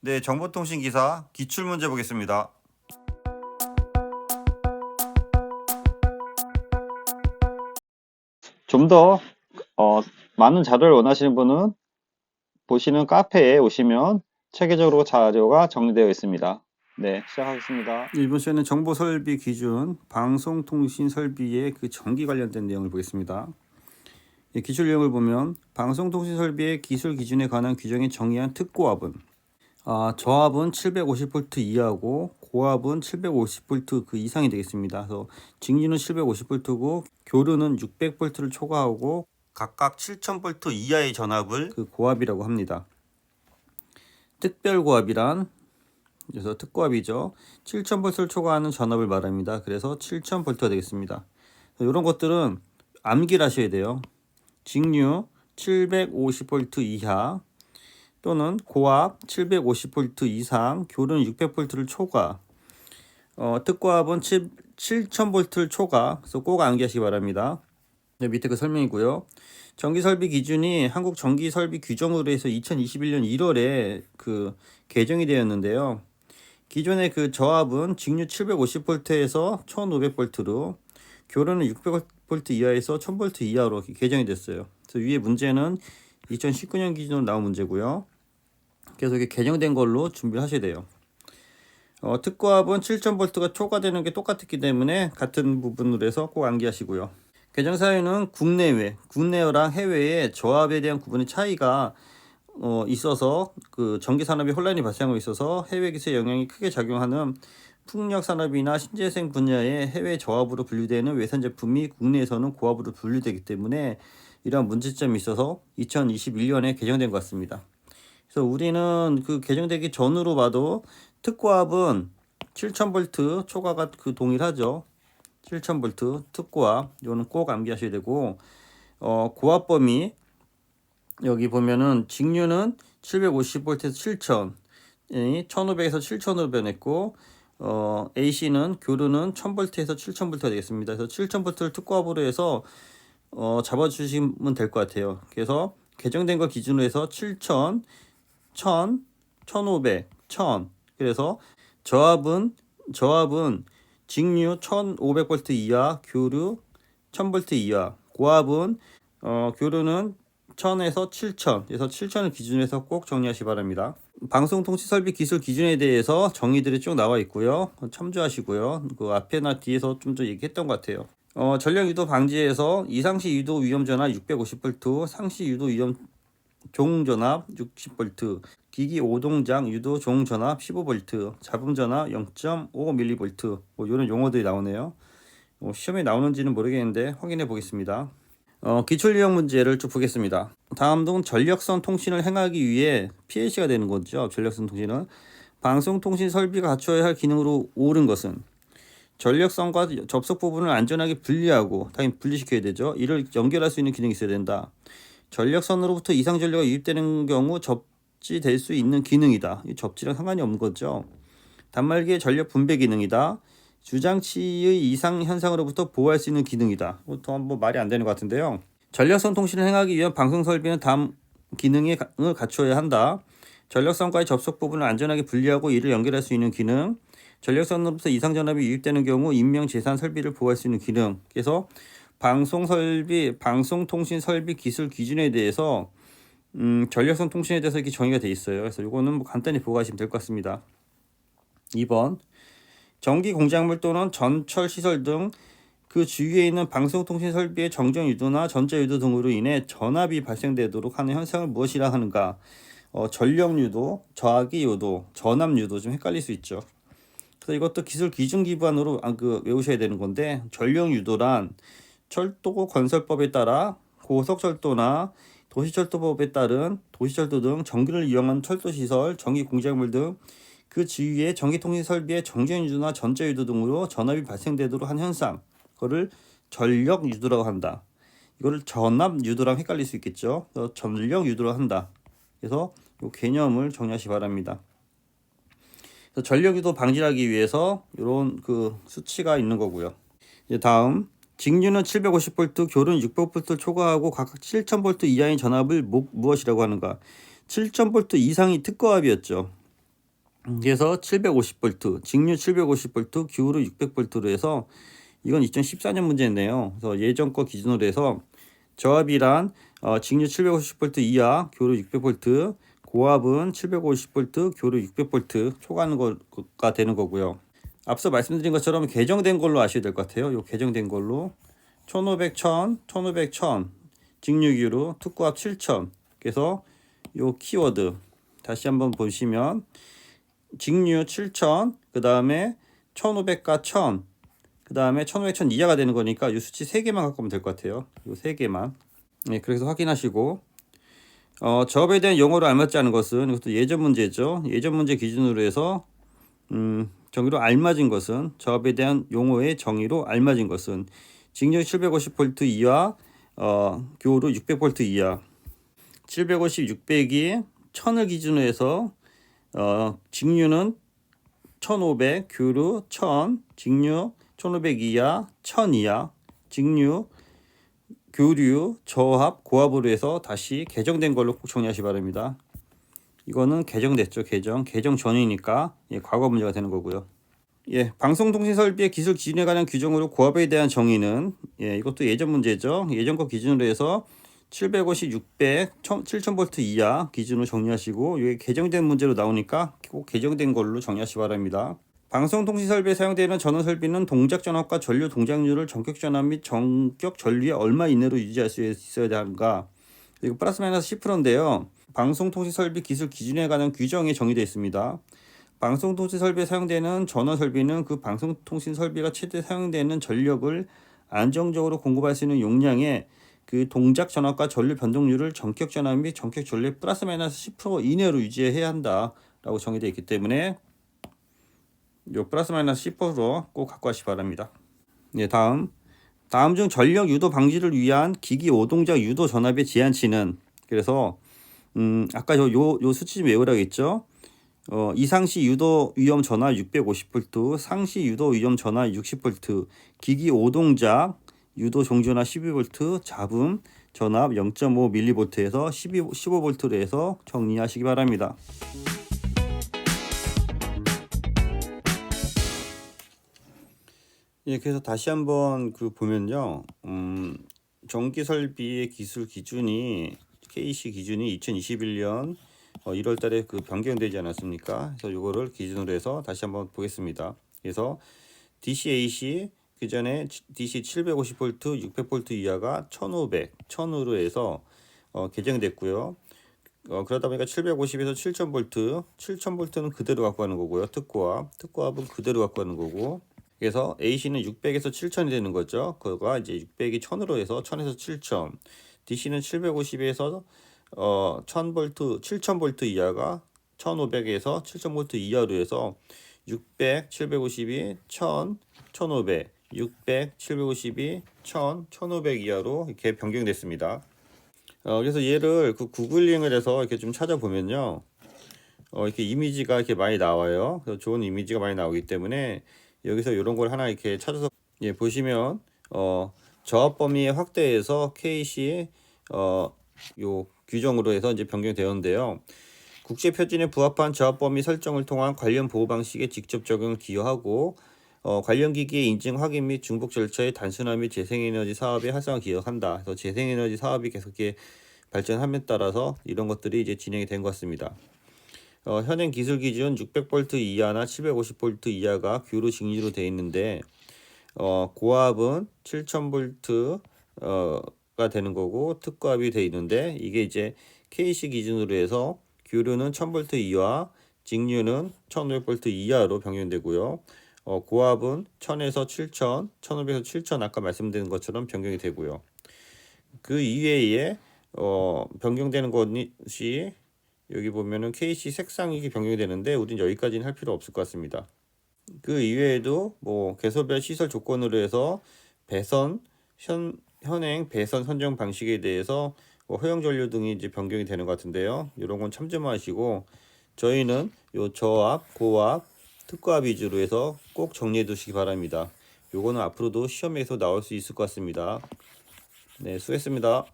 네, 정보통신기사 기출문제 보겠습니다. 좀 더 많은 자료를 원하시는 분은 보시는 카페에 오시면 체계적으로 자료가 정리되어 있습니다. 네, 시작하겠습니다. 이번 시간은 정보 설비 기준, 방송통신 설비의 그 전기 관련된 내용을 보겠습니다. 기출 내용을 보면 방송통신 설비의 기술 기준에 관한 규정이 정의한 특고압은 저압은 750V 이하고 고압은 750V 그 이상이 되겠습니다. 그래서 직류는 750V고 교류는 600V를 초과하고 각각 7000V 이하의 전압을 그 고압이라고 합니다. 특별고압이란 그래서 특고압이죠. 7000V를 초과하는 전압을 말합니다. 그래서 7000V가 되겠습니다. 이런 것들은 암기를 하셔야 돼요. 직류 750V 이하 또는 고압 750V 이상, 교류는 600V를 초과, 특고압은 7000V를 초과, 그래서 꼭 암기하시기 바랍니다. 네, 밑에 그 설명이고요. 전기설비 기준이 한국 전기설비 규정으로 해서 2021년 1월에 그 개정이 되었는데요. 기존의 그 저압은 직류 750V에서 1500V로, 교류는 600V 이하에서 1000V 이하로 개정이 됐어요. 그래서 위에 문제는 2019년 기준으로 나온 문제고요. 그래서 이게 개정된 걸로 준비를 하셔야 돼요. 특고압은 7000V가 초과되는 게 똑같았기 때문에 같은 부분으로 해서 꼭 암기하시고요. 개정 사유는 국내랑 해외의 저압에 대한 구분의 차이가 있어서 그 전기 산업에 혼란이 발생하고 있어서 해외 기세 영향이 크게 작용하는 풍력 산업이나 신재생 분야의 해외 저압으로 분류되는 외산 제품이 국내에서는 고압으로 분류되기 때문에 이러한 문제점이 있어서 2021년에 개정된 것 같습니다. 그래서 우리는 그 개정되기 전으로 봐도 특고압은 7000V 초과가 그 동일하죠. 7000V 특고압 이거는 꼭 암기하셔야 되고 고압 범위 여기 보면은 직류는 750V에서 7000, 1500에서 7000으로 변했고 AC는 교류는 1000V에서 7000V가 되겠습니다. 그래서 7000V를 특고압으로 해서 잡아주시면 될 것 같아요. 그래서 개정된 거 기준으로 해서 7000, 1000, 1500, 1000. 그래서 저압은 직류 1500V 이하, 교류 1000V 이하. 고압은 교류는 1000에서 7000. 그래서 7000을 기준으로 해서 꼭 정리하시기 바랍니다. 방송통신설비 기술 기준에 대해서 정의들이 쭉 나와 있고요. 참조하시고요. 그 앞에나 뒤에서 좀 더 얘기했던 것 같아요. 전력 유도 방지에서 이상시 유도 위험 전압 650V, 상시 유도 위험 종 전압 60V, 기기 오동장 유도 종 전압 15V, 잡음 전압 0.5mV 이런 용어들이 나오네요. 시험에 나오는지는 모르겠는데 확인해 보겠습니다. 기출 유형 문제를 쭉 보겠습니다. 다음은 전력선 통신을 행하기 위해 PLC가 되는 거죠. 전력선 통신은 방송통신 설비가 갖춰야 할 기능으로 옳은 것은 전력선과 접속 부분을 안전하게 분리하고 당연히 분리시켜야 되죠. 이를 연결할 수 있는 기능이 있어야 된다. 전력선으로부터 이상 전력이 유입되는 경우 접지될 수 있는 기능이다. 이 접지랑 상관이 없는 거죠. 단말기의 전력 분배 기능이다. 주장치의 이상 현상으로부터 보호할 수 있는 기능이다. 더 한번 말이 안 되는 것 같은데요. 전력선 통신을 행하기 위한 방송 설비는 다음 기능을 갖춰야 한다. 전력선과의 접속 부분을 안전하게 분리하고 이를 연결할 수 있는 기능. 전력선으로부터 이상 전압이 유입되는 경우 인명 재산 설비를 보호할 수 있는 기능. 그래서 방송통신 설비 기술 기준에 대해서 전력선 통신에 대해서 이렇게 정의가 돼 있어요. 그래서 이거는 뭐 간단히 보고 가시면 될 것 같습니다. 2번 전기 공작물 또는 전철 시설 등 그 주위에 있는 방송통신 설비의 정전 유도나 전자 유도 등으로 인해 전압이 발생되도록 하는 현상을 무엇이라 하는가? 전력 유도, 저하기 유도, 전압 유도 좀 헷갈릴 수 있죠. 그래서 이것도 기술 기준 기반으로 외우셔야 되는 건데 전력 유도란 철도 건설법에 따라 고속철도나 도시철도법에 따른 도시철도 등 전기를 이용한 철도시설, 전기공작물 등 그 주위의 전기통신 설비의 정전 유도나 전자 유도 등으로 전압이 발생되도록 한 현상, 그거를 전력 유도라고 한다. 이거를 전압 유도랑 헷갈릴 수 있겠죠. 그래서 전력 유도라고 한다. 그래서 이 개념을 정리하시기 바랍니다. 그래서 전력 유도 방지하기 위해서 이런 그 수치가 있는 거고요. 이제 다음 직류는 750V, 교류는 600V를 초과하고 각각 7000V 이하의 전압을 무엇이라고 하는가? 7000V 이상이 특고압이었죠. 그래서 750V, 직류 750V, 규로 600V로 해서 이건 2014년 문제인데요. 그래서 예전 거 기준으로 해서 저압이란 직류 750V 이하, 교류 600V, 고압은 750V, 교류 600V 초과하는 거가 되는 거고요. 앞서 말씀드린 것처럼 개정된 걸로 아셔야 될 것 같아요. 요 개정된 걸로 1500, 1000, 1500, 1000 직류 규로 특고압 7000. 그래서 요 키워드 다시 한번 보시면 직류 7000, 그 다음에 1500과 1000, 그 다음에 1500, 1000 이하가 되는 거니까 이 수치 3개만 갖고 오면 될 것 같아요. 이 3개만. 네, 그래서 확인하시고 저압에 대한 용어를 알맞지 않은 것은 이것도 예전 문제죠. 예전 문제 기준으로 해서 정의로 알맞은 것은 저압에 대한 용어의 정의로 알맞은 것은 직류 750V 이하, 교로 600V 이하. 750, 600이 1000을 기준으로 해서 직류는 1500, 교류 1000, 직류 1500 이하, 1000 이하, 직류, 교류, 저압, 고압으로 해서 다시 개정된 걸로 꼭 정리하시 기 바랍니다. 이거는 개정됐죠. 개정 전이니까 과거 문제가 되는 거고요. 방송통신설비의 기술 기준에 관한 규정으로 고압에 대한 정의는 이것도 예전 문제죠. 예전 거 기준으로 해서 750, 600, 7000V 이하 기준으로 정리하시고 이게 개정된 문제로 나오니까 꼭 개정된 걸로 정리하시기 바랍니다. 방송통신설비에 사용되는 전원 설비는 동작 전압과 전류 동작률을 전격 전압 및 전격 전류의 얼마 이내로 유지할 수 있어야 하는가. 이거 플러스 마이너스 10%인데요. 방송통신설비 기술 기준에 관한 규정이 정의되어 있습니다. 방송통신설비에 사용되는 전원설비는 그 방송통신설비가 최대 사용되는 전력을 안정적으로 공급할 수 있는 용량의 그 동작 전압과 전류 변동률을 전격 전압 및 전격 전류의 플러스 마이너스 10% 이내로 유지해야 한다라고 정의되어 있기 때문에 요 플러스 마이너스 10%로 꼭 갖고 가시기 바랍니다. 다음 중 전력 유도 방지를 위한 기기 오동작 유도 전압의 제한치는 그래서 아까 요 수치 좀 외우라고 했죠. 이상시 유도 위험 전압 650V, 상시 유도 위험 전압 60V, 기기 오동작 유도 종전압 12V, 잡음 전압 0.5mV에서 15V로 해서 정리하시기 바랍니다. 그래서 다시 한번 보면요. 전기 설비의 기술 기준이 KC 기준이 2021년 1월 달에 변경되지 않았습니까? 그래서 요거를 기준으로 해서 다시 한번 보겠습니다. 그래서 DC, AC 그 전에 DC 750V, 600V 이하가 1500, 1000으로 해서 개정됐고요. 그러다 보니까 750에서 7000V, 7000V는 그대로 갖고 가는 거고요. 특고압은 그대로 갖고 가는 거고. 그래서 AC는 600에서 7000이 되는 거죠. 그거가 이제 600이 1000으로 해서 1000에서 7000. DC는 750에서 1000V, 7000V 이하가 1500에서 7000V 이하로 해서 600, 750이 1000, 1500, 600, 750이 1000, 1500 이하로 이렇게 변경됐습니다. 그래서 얘를 구글링을 해서 이렇게 좀 찾아보면요. 이렇게 이미지가 이렇게 많이 나와요. 그래서 좋은 이미지가 많이 나오기 때문에 여기서 이런 걸 하나 이렇게 찾아서 보시면 저압 범위의 확대에서 KC 요 규정으로 해서 이제 변경되었는데요. 국제 표준에 부합한 저압 범위 설정을 통한 관련 보호 방식의 직접 적용을 기여하고 관련 기기의 인증 확인 및 중복 절차의 단순화 및 재생에너지 사업의 활성화 기여한다. 그래서 재생에너지 사업이 계속 발전함에 따라서 이런 것들이 이제 진행이 된 것 같습니다. 현행 기술 기준 600V 이하나 750V 이하가 규로 직류로 되어 있는데 고압은 7000V가 되는 거고 특고압이 되어 있는데 이게 이제 KC 기준으로 해서 규류는 1000V 이하, 직류는 1500V 이하로 변경되고요. 고압은 1000에서 7000, 1500에서 7000 아까 말씀드린 것처럼 변경이 되고요. 그 이외에 변경되는 것이 여기 보면은 KC 색상이 변경이 되는데 우린 여기까지는 할 필요 없을 것 같습니다. 그 이외에도 개소별 시설 조건으로 해서 현행 배선 선정 방식에 대해서 허용 전류 등이 이제 변경이 되는 것 같은데요. 이런 건 참조하시고 저희는 요 저압, 고압, 특고압 위주로 해서 꼭 정리해 두시기 바랍니다. 요거는 앞으로도 시험에서 나올 수 있을 것 같습니다. 네, 수고했습니다.